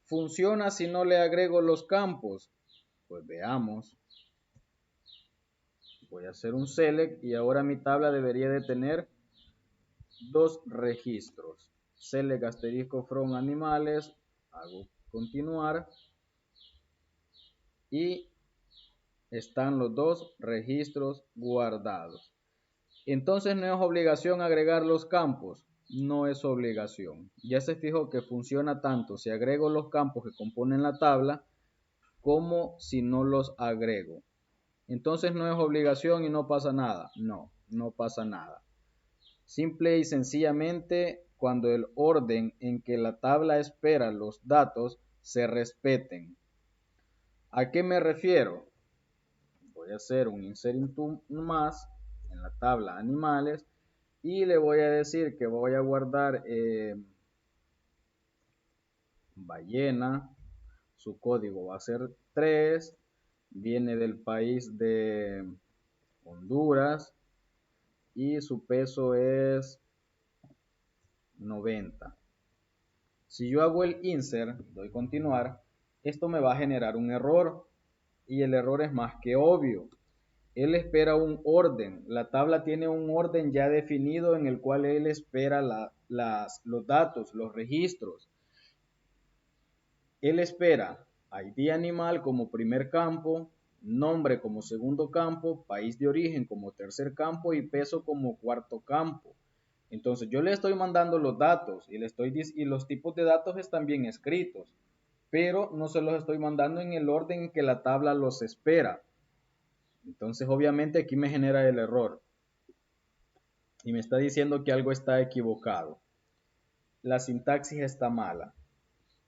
¿Funciona si no le agrego los campos? Pues veamos. Voy a hacer un select y ahora mi tabla debería de tener dos registros. Select asterisco from animales, hago continuar y están los dos registros guardados. Entonces no es obligación agregar los campos, no es obligación. Ya se fijó que funciona tanto si agrego los campos que componen la tabla como si no los agrego. Entonces no es obligación y no pasa nada. No, no pasa nada. Simple y sencillamente cuando el orden en que la tabla espera los datos se respeten. ¿A qué me refiero? Voy a hacer un insert into más en la tabla animales y le voy a decir que voy a guardar ballena, su código va a ser 3, viene del país de Honduras y su peso es 90. Si yo hago el insert, doy continuar, esto me va a generar un error y el error es más que obvio. Él espera un orden, la tabla tiene un orden ya definido en el cual él espera los datos, los registros. Él espera ID animal como primer campo, nombre como segundo campo, país de origen como tercer campo y peso como cuarto campo. Entonces yo le estoy mandando los datos y los tipos de datos están bien escritos, pero no se los estoy mandando en el orden en que la tabla los espera. Entonces obviamente aquí me genera el error y me está diciendo que algo está equivocado. La sintaxis está mala.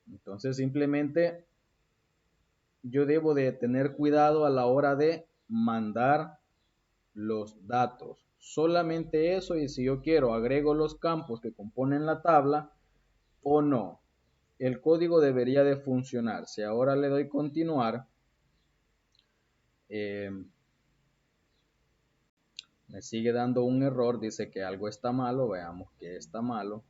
Entonces simplemente yo debo de tener cuidado a la hora de mandar los datos. Solamente eso, y si yo quiero agrego los campos que componen la tabla o no. El código debería de funcionar. Si ahora le doy continuar, Eh, me sigue dando un error, dice que algo está malo, veamos qué está malo.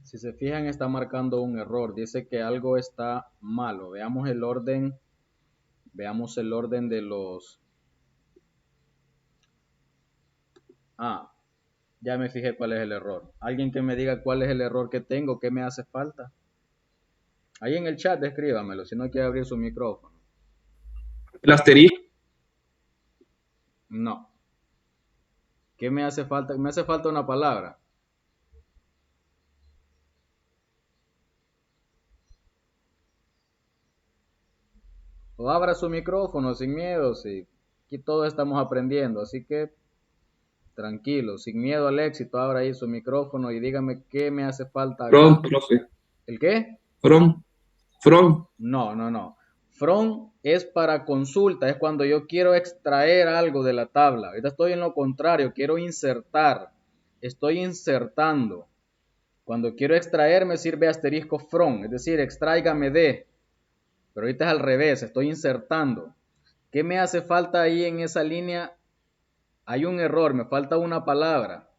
Si se fijan, está marcando un error, dice que algo está malo. Veamos el orden de los... Ah, ya me fijé cuál es el error. Alguien que me diga cuál es el error que tengo, qué me hace falta. Ahí en el chat escríbamelo, si no quiere abrir su micrófono. El asterisco. No. ¿Qué me hace falta? Me hace falta una palabra. O abra su micrófono sin miedo, si aquí todos estamos aprendiendo, así que tranquilo, sin miedo al éxito, abra ahí su micrófono y dígame qué me hace falta From, acá. profe. ¿El qué? From. No. From es para consulta, es cuando yo quiero extraer algo de la tabla. Ahorita estoy en lo contrario, quiero insertar. Estoy insertando. Cuando quiero extraer me sirve asterisco from, es decir, extráigame de. Pero ahorita es al revés, estoy insertando. ¿Qué me hace falta ahí en esa línea? Hay un error, me falta una palabra.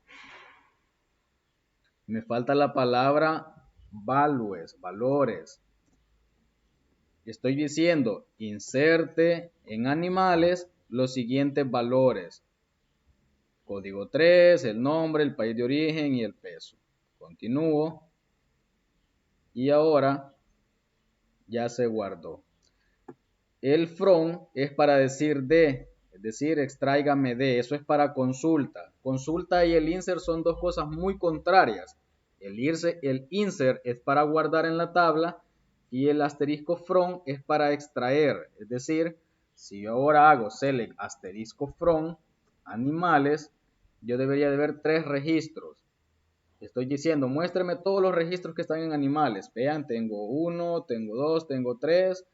Me falta la palabra values, valores. Estoy diciendo, inserte en animales los siguientes valores. Código 3, el nombre, el país de origen y el peso. Continúo. Y ahora ya se guardó. El from es para decir de, es decir, extráigame de, eso es para consulta. Consulta y el insert son dos cosas muy contrarias. El insert es para guardar en la tabla y el asterisco from es para extraer. Es decir, si yo ahora hago select asterisco from animales, yo debería de ver 3 registros. Estoy diciendo, muéstrame todos los registros que están en animales. Vean, tengo 1, tengo 2, tengo 3.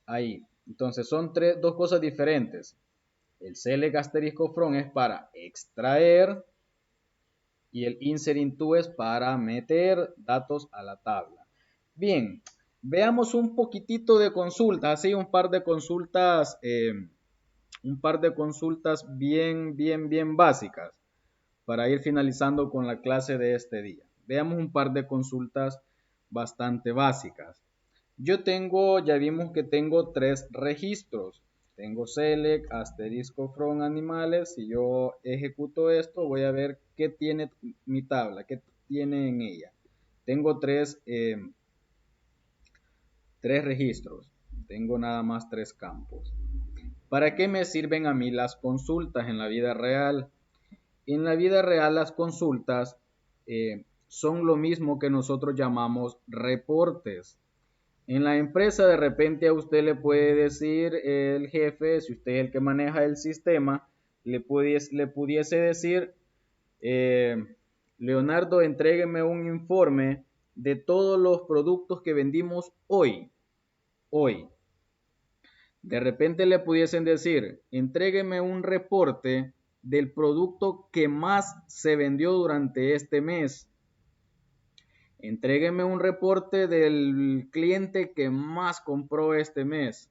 Ahí. Entonces son dos cosas diferentes. El select asterisco from es para extraer y el insert into es para meter datos a la tabla. Bien, veamos un poquitito de consultas, así un par de consultas bien básicas para ir finalizando con la clase de este día. Veamos un par de consultas bastante básicas. Ya vimos que tengo 3 registros. Tengo select, asterisco from animales. Si yo ejecuto esto, voy a ver qué tiene mi tabla, qué tiene en ella. Tengo 3 registros. Tengo nada más 3 campos. ¿Para qué me sirven a mí las consultas en la vida real? En la vida real las consultas son lo mismo que nosotros llamamos reportes. En la empresa de repente a usted le puede decir el jefe, si usted es el que maneja el sistema, le pudiese decir, Leonardo, entrégueme un informe de todos los productos que vendimos hoy. De repente le pudiesen decir, entrégueme un reporte del producto que más se vendió durante este mes. Entrégueme un reporte del cliente que más compró este mes.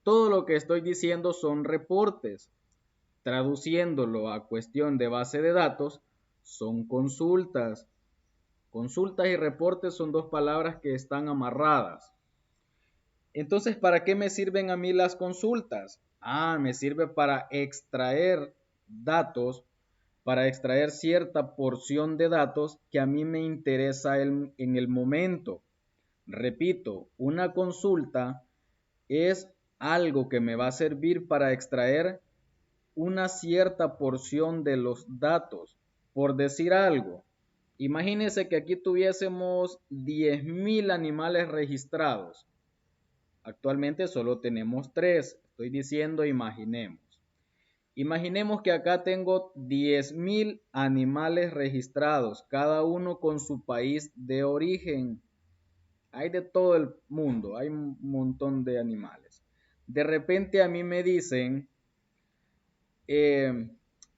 Todo lo que estoy diciendo son reportes. Traduciéndolo a cuestión de base de datos, son consultas. Consultas y reportes son dos palabras que están amarradas. Entonces, ¿para qué me sirven a mí las consultas? Me sirve para extraer datos, para extraer cierta porción de datos que a mí me interesa en el momento. Repito, una consulta es algo que me va a servir para extraer una cierta porción de los datos. Por decir algo, imagínense que aquí tuviésemos 10.000 animales registrados. Actualmente solo tenemos 3. estoy diciendo imaginemos. Imaginemos que acá tengo 10.000 animales registrados, cada uno con su país de origen. Hay de todo el mundo, hay un montón de animales. De repente a mí me dicen,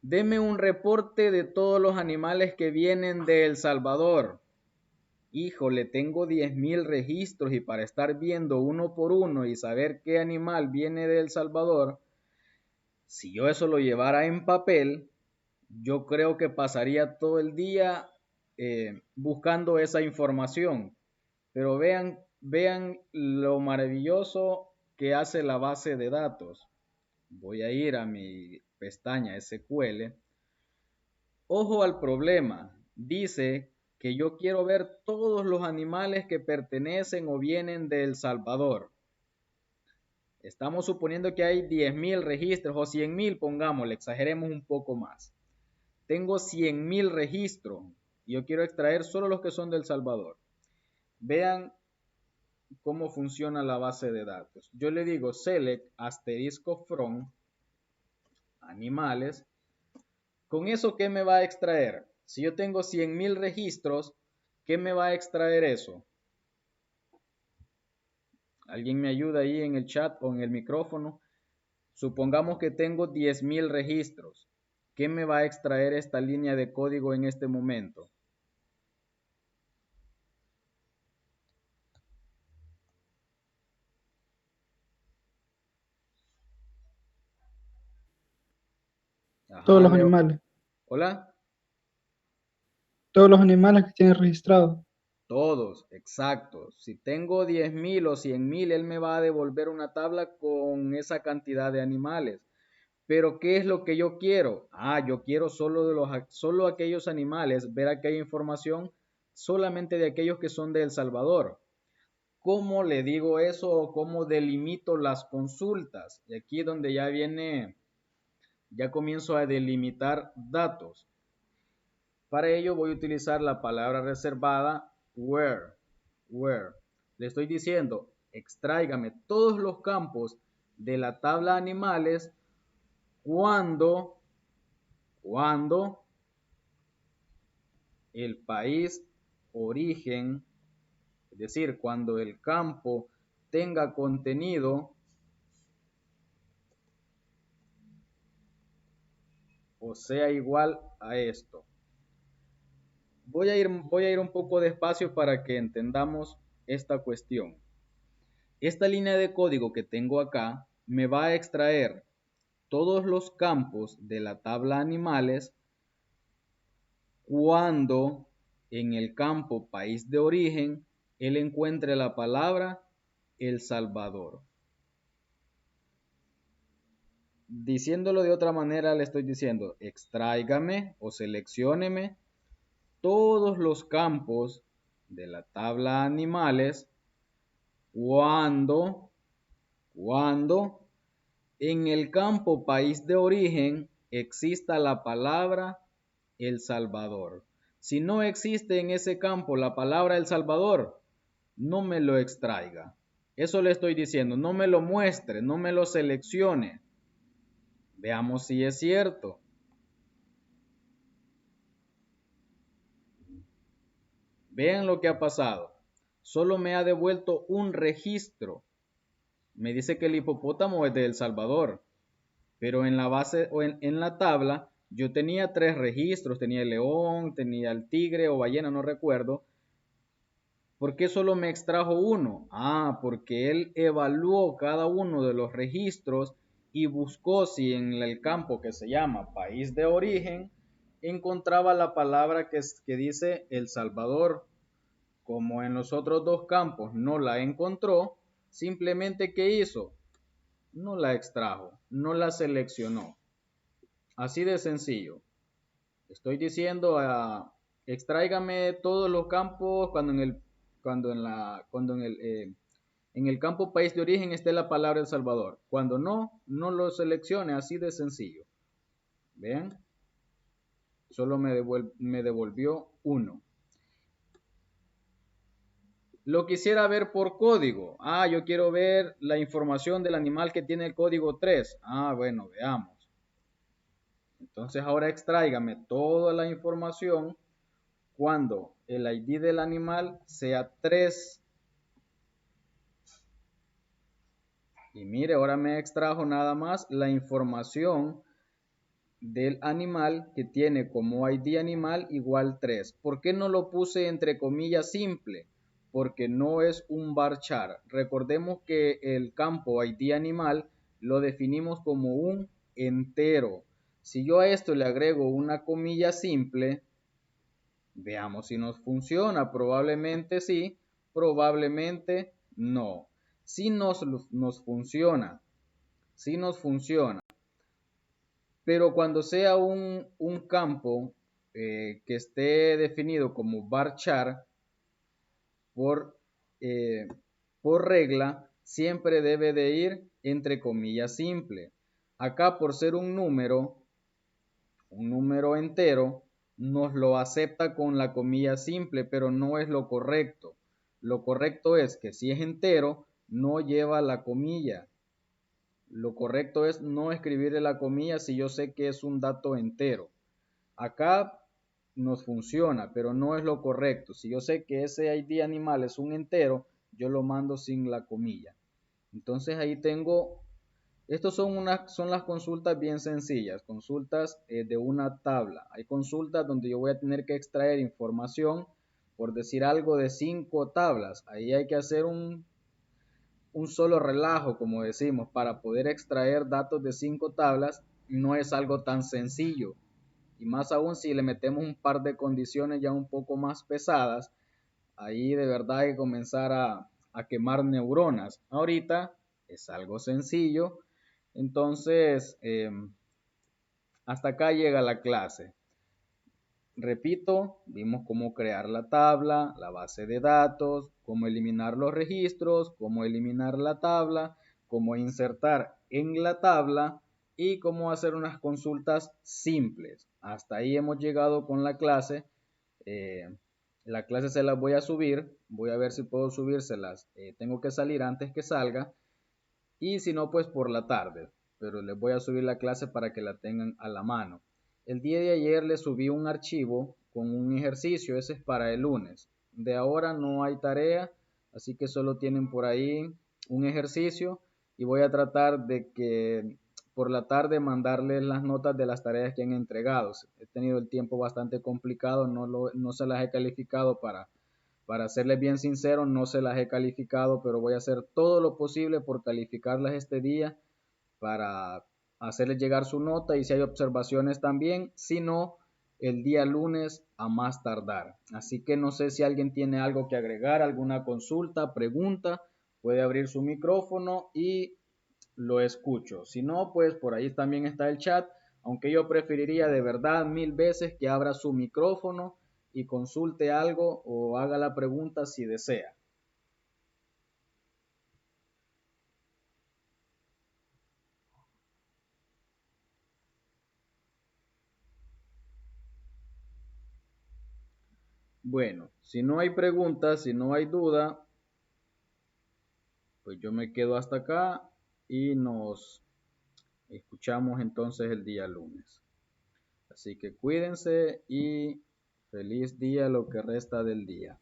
deme un reporte de todos los animales que vienen de El Salvador. Híjole, tengo 10.000 registros y para estar viendo uno por uno y saber qué animal viene de El Salvador, si yo eso lo llevara en papel, yo creo que pasaría todo el día buscando esa información. Pero vean lo maravilloso que hace la base de datos. Voy a ir a mi pestaña SQL. Ojo al problema. Dice que yo quiero ver todos los animales que pertenecen o vienen de El Salvador. Estamos suponiendo que hay 10.000 registros o 100.000, pongámosle, exageremos un poco más. Tengo 100.000 registros y yo quiero extraer solo los que son de El Salvador. Vean cómo funciona la base de datos. Yo le digo select asterisco from animales. ¿Con eso qué me va a extraer? Si yo tengo 100.000 registros, ¿qué me va a extraer eso? ¿Alguien me ayuda ahí en el chat o en el micrófono? Supongamos que tengo 10.000 registros. ¿Qué me va a extraer esta línea de código en este momento? Todos Ajá, los Leo. animales. Hola. Todos los animales que tienen registrados. Todos, exacto. Si tengo 10.000 o 100.000, él me va a devolver una tabla con esa cantidad de animales. Pero ¿qué es lo que yo quiero? Yo quiero solo aquellos animales, ver aquella información solamente de aquellos que son de El Salvador. ¿Cómo le digo eso o cómo delimito las consultas? Y aquí es donde ya comienzo a delimitar datos. Para ello voy a utilizar la palabra reservada where. Le estoy diciendo, extráigame todos los campos de la tabla animales cuando el país origen, es decir, cuando el campo tenga contenido o sea igual a esto. Voy a ir un poco despacio para que entendamos esta cuestión. Esta línea de código que tengo acá me va a extraer todos los campos de la tabla animales cuando en el campo país de origen él encuentre la palabra El Salvador. Diciéndolo de otra manera, le estoy diciendo, extráigame o seleccióneme todos los campos de la tabla animales cuando en el campo país de origen exista la palabra El Salvador. Si no existe en ese campo la palabra El Salvador, no me lo extraiga. Eso le estoy diciendo, no me lo muestre, no me lo seleccione. Veamos si es cierto. Vean lo que ha pasado. Solo me ha devuelto un registro. Me dice que el hipopótamo es de El Salvador, pero en la base o en la tabla yo tenía 3 registros, tenía el león, tenía el tigre o ballena, no recuerdo. ¿Por qué solo me extrajo uno? Porque él evaluó cada uno de los registros y buscó si en el campo que se llama país de origen encontraba la palabra que dice El Salvador. Como en los otros 2 campos no la encontró, simplemente ¿qué hizo? No la extrajo, no la seleccionó. Así de sencillo. Estoy diciendo, extráigame todos los campos en el campo país de origen esté la palabra El Salvador. Cuando no lo seleccione, así de sencillo. ¿Ven? Solo me devolvió uno. Lo quisiera ver por código. Ah, yo quiero ver la información del animal que tiene el código 3. Ah, bueno, veamos. Entonces ahora extráigame toda la información cuando el ID del animal sea 3. Y mire, ahora me extrajo nada más la información del animal que tiene como ID animal igual 3. ¿Por qué no lo puse entre comillas simple? Porque no es un varchar. Recordemos que el campo ID animal lo definimos como un entero. Si yo a esto le agrego una comilla simple, veamos si nos funciona. Probablemente sí, probablemente no. Si nos funciona, si nos funciona. Pero cuando sea un campo que esté definido como varchar por, eh, por regla, siempre debe de ir entre comillas simple. Acá por ser un número entero, nos lo acepta con la comilla simple, pero no es lo correcto. Lo correcto es que si es entero, no lleva la comilla. Lo correcto es no escribirle la comilla si yo sé que es un dato entero. Acá nos funciona, pero no es lo correcto. Si yo sé que ese ID animal es un entero, yo lo mando sin la comilla. Entonces ahí tengo, estos son las consultas bien sencillas, consultas de una tabla. Hay consultas donde yo voy a tener que extraer información, por decir algo, de 5 tablas. Ahí hay que hacer un solo relajo, como decimos, para poder extraer datos de 5 tablas. No es algo tan sencillo. Y más aún si le metemos un par de condiciones ya un poco más pesadas, ahí de verdad hay que comenzar a quemar neuronas. Ahorita es algo sencillo, entonces hasta acá llega la clase. Repito, vimos cómo crear la tabla, la base de datos, cómo eliminar los registros, cómo eliminar la tabla, cómo insertar en la tabla y cómo hacer unas consultas simples. Hasta ahí hemos llegado con la clase. Eh, la clase se las voy a subir, voy a ver si puedo subírselas. Tengo que salir antes que salga y si no, pues por la tarde, pero les voy a subir la clase para que la tengan a la mano. El día de ayer les subí un archivo con un ejercicio, ese es para el lunes. De ahora no hay tarea, así que solo tienen por ahí un ejercicio y voy a tratar de que por la tarde mandarles las notas de las tareas que han entregado. He tenido el tiempo bastante complicado, no se las he calificado para serles bien sincero, no se las he calificado, pero voy a hacer todo lo posible por calificarlas este día para hacerles llegar su nota y si hay observaciones también, si no, el día lunes a más tardar. Así que no sé si alguien tiene algo que agregar, alguna consulta, pregunta, puede abrir su micrófono y lo escucho. Si no, pues por ahí también está el chat, aunque yo preferiría de verdad 1000 veces que abra su micrófono y consulte algo o haga la pregunta si desea. Bueno, si no hay preguntas, si no hay duda, pues yo me quedo hasta acá y nos escuchamos entonces el día lunes. Así que cuídense y feliz día lo que resta del día.